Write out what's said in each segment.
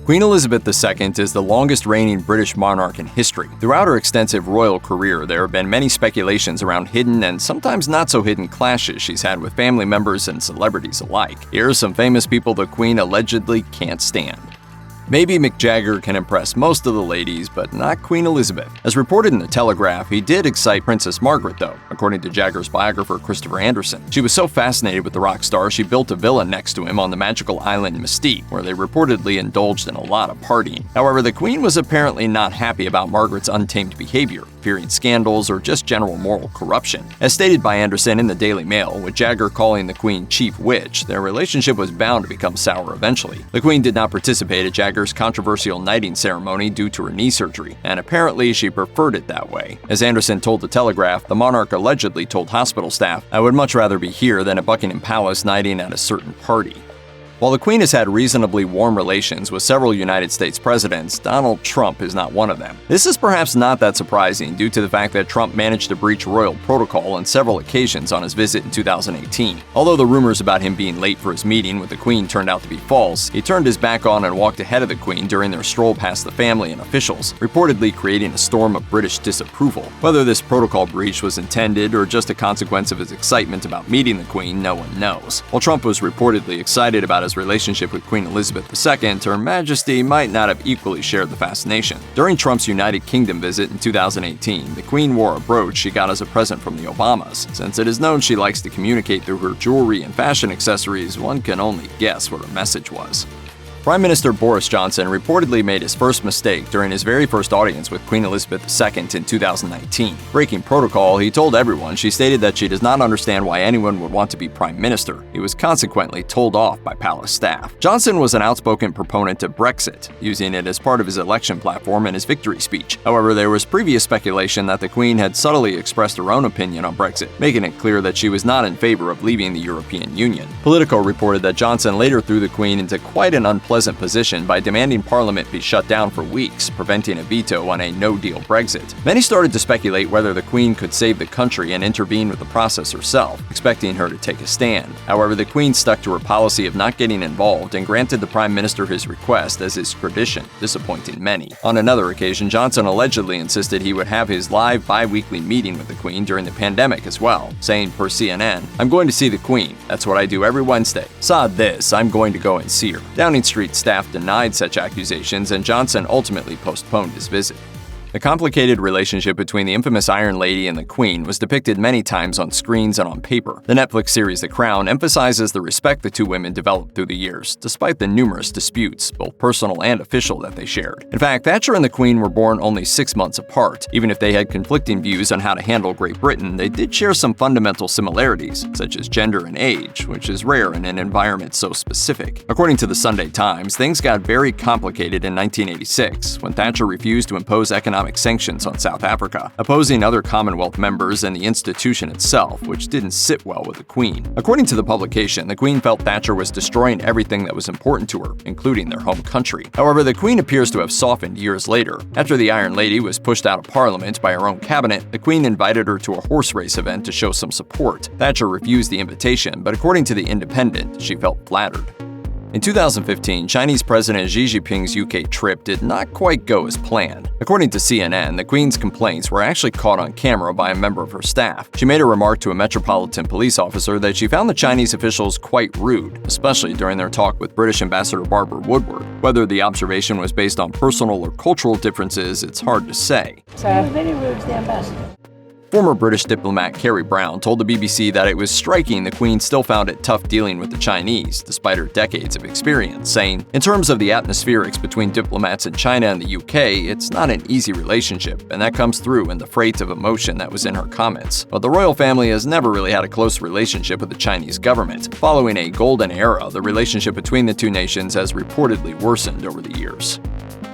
Queen Elizabeth II is the longest-reigning British monarch in history. Throughout her extensive royal career, there have been many speculations around hidden and sometimes not-so-hidden clashes she's had with family members and celebrities alike. Here are some famous people the Queen allegedly can't stand. Maybe Mick Jagger can impress most of the ladies, but not Queen Elizabeth. As reported in The Telegraph, he did excite Princess Margaret, though, according to Jagger's biographer Christopher Anderson. She was so fascinated with the rock star, she built a villa next to him on the magical island Mystique, where they reportedly indulged in a lot of partying. However, the Queen was apparently not happy about Margaret's untamed behavior, fearing scandals or just general moral corruption. As stated by Anderson in the Daily Mail, with Jagger calling the Queen Chief Witch, their relationship was bound to become sour eventually. The Queen did not participate at Jagger's controversial knighting ceremony due to her knee surgery, and apparently she preferred it that way. As Anderson told The Telegraph, the monarch allegedly told hospital staff, "I would much rather be here than at Buckingham Palace knighting at a certain party." While the Queen has had reasonably warm relations with several United States presidents, Donald Trump is not one of them. This is perhaps not that surprising due to the fact that Trump managed to breach royal protocol on several occasions on his visit in 2018. Although the rumors about him being late for his meeting with the Queen turned out to be false, he turned his back on and walked ahead of the Queen during their stroll past the family and officials, reportedly creating a storm of British disapproval. Whether this protocol breach was intended or just a consequence of his excitement about meeting the Queen, no one knows. While Trump was reportedly excited about his relationship with Queen Elizabeth II, Her Majesty might not have equally shared the fascination. During Trump's United Kingdom visit in 2018, the Queen wore a brooch she got as a present from the Obamas. Since it is known she likes to communicate through her jewelry and fashion accessories, one can only guess what her message was. Prime Minister Boris Johnson reportedly made his first mistake during his very first audience with Queen Elizabeth II in 2019. Breaking protocol, he told everyone she stated that she does not understand why anyone would want to be Prime Minister. He was consequently told off by palace staff. Johnson was an outspoken proponent of Brexit, using it as part of his election platform in his victory speech. However, there was previous speculation that the Queen had subtly expressed her own opinion on Brexit, making it clear that she was not in favor of leaving the European Union. Politico reported that Johnson later threw the Queen into quite an unpleasant position by demanding Parliament be shut down for weeks, preventing a veto on a no-deal Brexit. Many started to speculate whether the Queen could save the country and intervene with the process herself, expecting her to take a stand. However, the Queen stuck to her policy of not getting involved and granted the Prime Minister his request as is tradition, disappointing many. On another occasion, Johnson allegedly insisted he would have his live bi-weekly meeting with the Queen during the pandemic as well, saying per CNN, "I'm going to see the Queen. That's what I do every Wednesday. Sod this, I'm going to go and see her." Downing Street staff denied such accusations, and Johnson ultimately postponed his visit. The complicated relationship between the infamous Iron Lady and the Queen was depicted many times on screens and on paper. The Netflix series The Crown emphasizes the respect the two women developed through the years, despite the numerous disputes, both personal and official, that they shared. In fact, Thatcher and the Queen were born only 6 months apart. Even if they had conflicting views on how to handle Great Britain, they did share some fundamental similarities, such as gender and age, which is rare in an environment so specific. According to the Sunday Times, things got very complicated in 1986, when Thatcher refused to impose economic sanctions on South Africa, opposing other Commonwealth members and the institution itself, which didn't sit well with the Queen. According to the publication, the Queen felt Thatcher was destroying everything that was important to her, including their home country. However, the Queen appears to have softened years later. After the Iron Lady was pushed out of Parliament by her own cabinet, the Queen invited her to a horse race event to show some support. Thatcher refused the invitation, but according to The Independent, she felt flattered. In 2015, Chinese President Xi Jinping's UK trip did not quite go as planned. According to CNN, the Queen's complaints were actually caught on camera by a member of her staff. She made a remark to a Metropolitan Police officer that she found the Chinese officials quite rude, especially during their talk with British Ambassador Barbara Woodward. Whether the observation was based on personal or cultural differences, it's hard to say. She was very rude to the ambassador. Former British diplomat Carrie Brown told the BBC that it was striking the Queen still found it tough dealing with the Chinese, despite her decades of experience, saying, "In terms of the atmospherics between diplomats in China and the UK, it's not an easy relationship, and that comes through in the freight of emotion that was in her comments. But the royal family has never really had a close relationship with the Chinese government. Following a golden era, the relationship between the two nations has reportedly worsened over the years."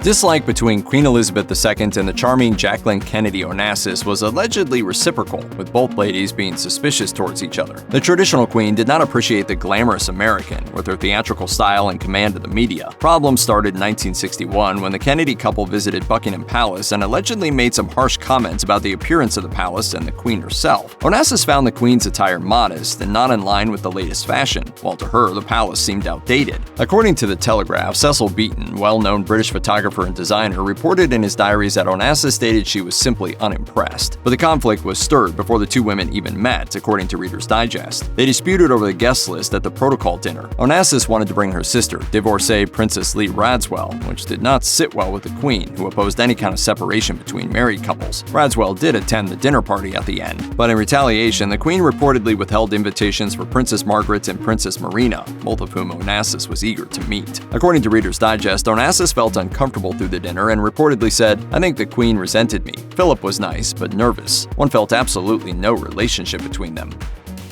Dislike between Queen Elizabeth II and the charming Jacqueline Kennedy Onassis was allegedly reciprocal, with both ladies being suspicious towards each other. The traditional queen did not appreciate the glamorous American, with her theatrical style and command of the media. Problems started in 1961 when the Kennedy couple visited Buckingham Palace and allegedly made some harsh comments about the appearance of the palace and the queen herself. Onassis found the queen's attire modest and not in line with the latest fashion, while to her the palace seemed outdated. According to The Telegraph, Cecil Beaton, well-known British photographer and designer, reported in his diaries that Onassis stated she was simply unimpressed. But the conflict was stirred before the two women even met, according to Reader's Digest. They disputed over the guest list at the protocol dinner. Onassis wanted to bring her sister, divorcee Princess Lee Radswell, which did not sit well with the Queen, who opposed any kind of separation between married couples. Radswell did attend the dinner party at the end, but in retaliation, the Queen reportedly withheld invitations for Princess Margaret and Princess Marina, both of whom Onassis was eager to meet. According to Reader's Digest, Onassis felt uncomfortable through the dinner and reportedly said, "I think the Queen resented me. Philip was nice, but nervous. One felt absolutely no relationship between them."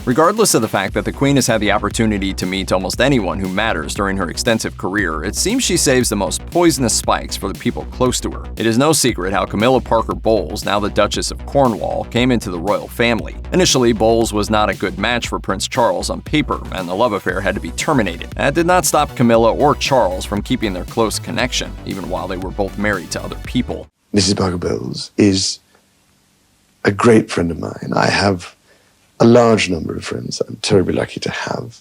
Regardless of the fact that the Queen has had the opportunity to meet almost anyone who matters during her extensive career, it seems she saves the most poisonous spikes for the people close to her. It is no secret how Camilla Parker Bowles, now the Duchess of Cornwall, came into the royal family. Initially, Bowles was not a good match for Prince Charles on paper, and the love affair had to be terminated. That did not stop Camilla or Charles from keeping their close connection, even while they were both married to other people. Mrs. Parker Bowles is a great friend of mine. I have a large number of friends I'm terribly lucky to have.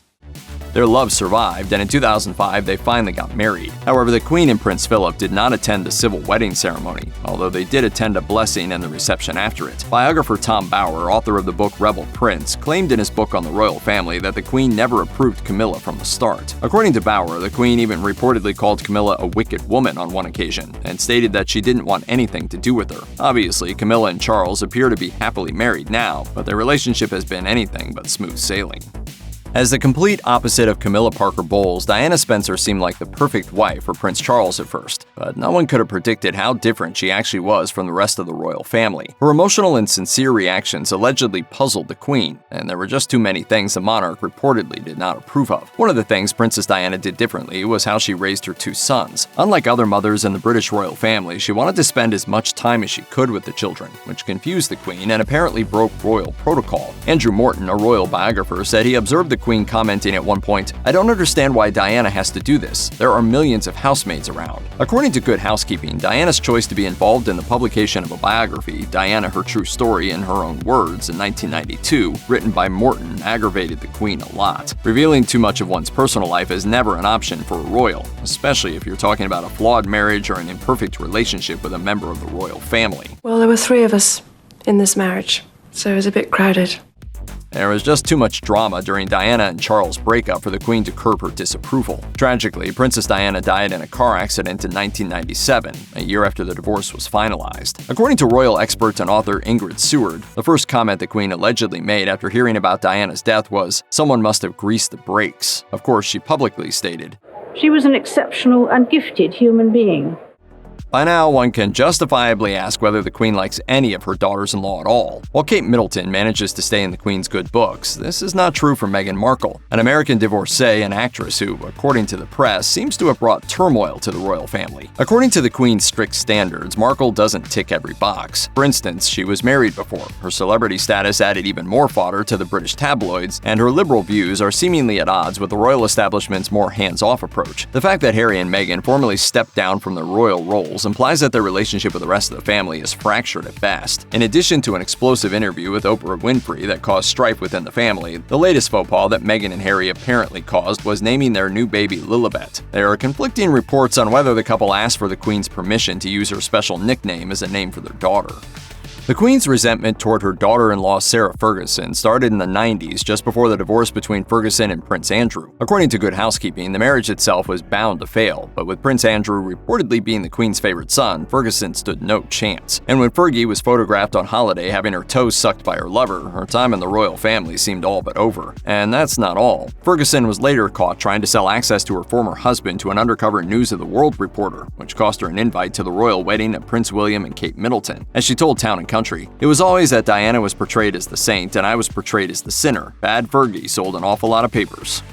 Their love survived, and in 2005 they finally got married. However, the Queen and Prince Philip did not attend the civil wedding ceremony, although they did attend a blessing and the reception after it. Biographer Tom Bower, author of the book Rebel Prince, claimed in his book on the royal family that the Queen never approved Camilla from the start. According to Bower, the Queen even reportedly called Camilla a wicked woman on one occasion, and stated that she didn't want anything to do with her. Obviously, Camilla and Charles appear to be happily married now, but their relationship has been anything but smooth sailing. As the complete opposite of Camilla Parker Bowles, Diana Spencer seemed like the perfect wife for Prince Charles at first, but no one could have predicted how different she actually was from the rest of the royal family. Her emotional and sincere reactions allegedly puzzled the Queen, and there were just too many things the monarch reportedly did not approve of. One of the things Princess Diana did differently was how she raised her two sons. Unlike other mothers in the British royal family, she wanted to spend as much time as she could with the children, which confused the Queen and apparently broke royal protocol. Andrew Morton, a royal biographer, said he observed the Queen commenting at one point, "I don't understand why Diana has to do this. There are millions of housemaids around." According to Good Housekeeping, Diana's choice to be involved in the publication of a biography, Diana: Her True Story in Her Own Words, in 1992, written by Morton, aggravated the Queen a lot. Revealing too much of one's personal life is never an option for a royal, especially if you're talking about a flawed marriage or an imperfect relationship with a member of the royal family. Well, there were 3 of us in this marriage, so it was a bit crowded. There was just too much drama during Diana and Charles' breakup for the Queen to curb her disapproval. Tragically, Princess Diana died in a car accident in 1997, a year after the divorce was finalized. According to royal expert and author Ingrid Seward, the first comment the Queen allegedly made after hearing about Diana's death was, "Someone must have greased the brakes." Of course, she publicly stated, She was an exceptional and gifted human being. By now, one can justifiably ask whether the Queen likes any of her daughters-in-law at all. While Kate Middleton manages to stay in the Queen's good books, this is not true for Meghan Markle, an American divorcee and actress who, according to the press, seems to have brought turmoil to the royal family. According to the Queen's strict standards, Markle doesn't tick every box. For instance, she was married before, her celebrity status added even more fodder to the British tabloids, and her liberal views are seemingly at odds with the royal establishment's more hands-off approach. The fact that Harry and Meghan formally stepped down from their royal roles implies that their relationship with the rest of the family is fractured at best. In addition to an explosive interview with Oprah Winfrey that caused strife within the family, the latest faux pas that Meghan and Harry apparently caused was naming their new baby Lilibet. There are conflicting reports on whether the couple asked for the Queen's permission to use her special nickname as a name for their daughter. The Queen's resentment toward her daughter-in-law Sarah Ferguson started in the 90s, just before the divorce between Ferguson and Prince Andrew. According to Good Housekeeping, the marriage itself was bound to fail, but with Prince Andrew reportedly being the Queen's favorite son, Ferguson stood no chance. And when Fergie was photographed on holiday having her toes sucked by her lover, her time in the royal family seemed all but over. And that's not all. Ferguson was later caught trying to sell access to her former husband to an undercover News of the World reporter, which cost her an invite to the royal wedding of Prince William and Kate Middleton. As she told Town & Country, "It was always that Diana was portrayed as the saint and I was portrayed as the sinner. Bad Fergie sold an awful lot of papers."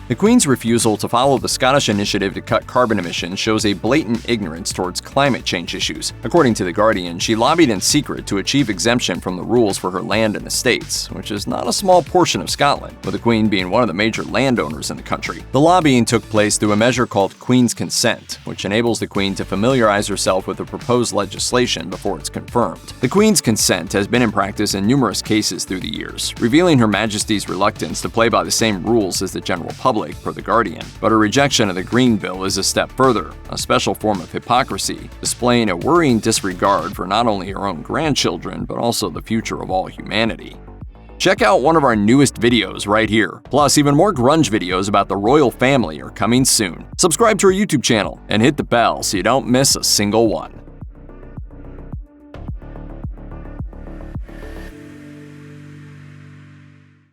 The Queen's refusal to follow the Scottish initiative to cut carbon emissions shows a blatant ignorance towards climate change issues. According to The Guardian, she lobbied in secret to achieve exemption from the rules for her land and estates, which is not a small portion of Scotland, with the Queen being one of the major landowners in the country. The lobbying took place through a measure called Queen's Consent, which enables the Queen to familiarize herself with the proposed legislation before it's confirmed. The Queen's Consent has been in practice in numerous cases through the years, revealing Her Majesty's reluctance to play by the same rules as the general public, per The Guardian. But her rejection of the Green Bill is a step further, a special form of hypocrisy, displaying a worrying disregard for not only her own grandchildren, but also the future of all humanity. Check out one of our newest videos right here. Plus, even more grunge videos about the royal family are coming soon. Subscribe to our YouTube channel and hit the bell so you don't miss a single one.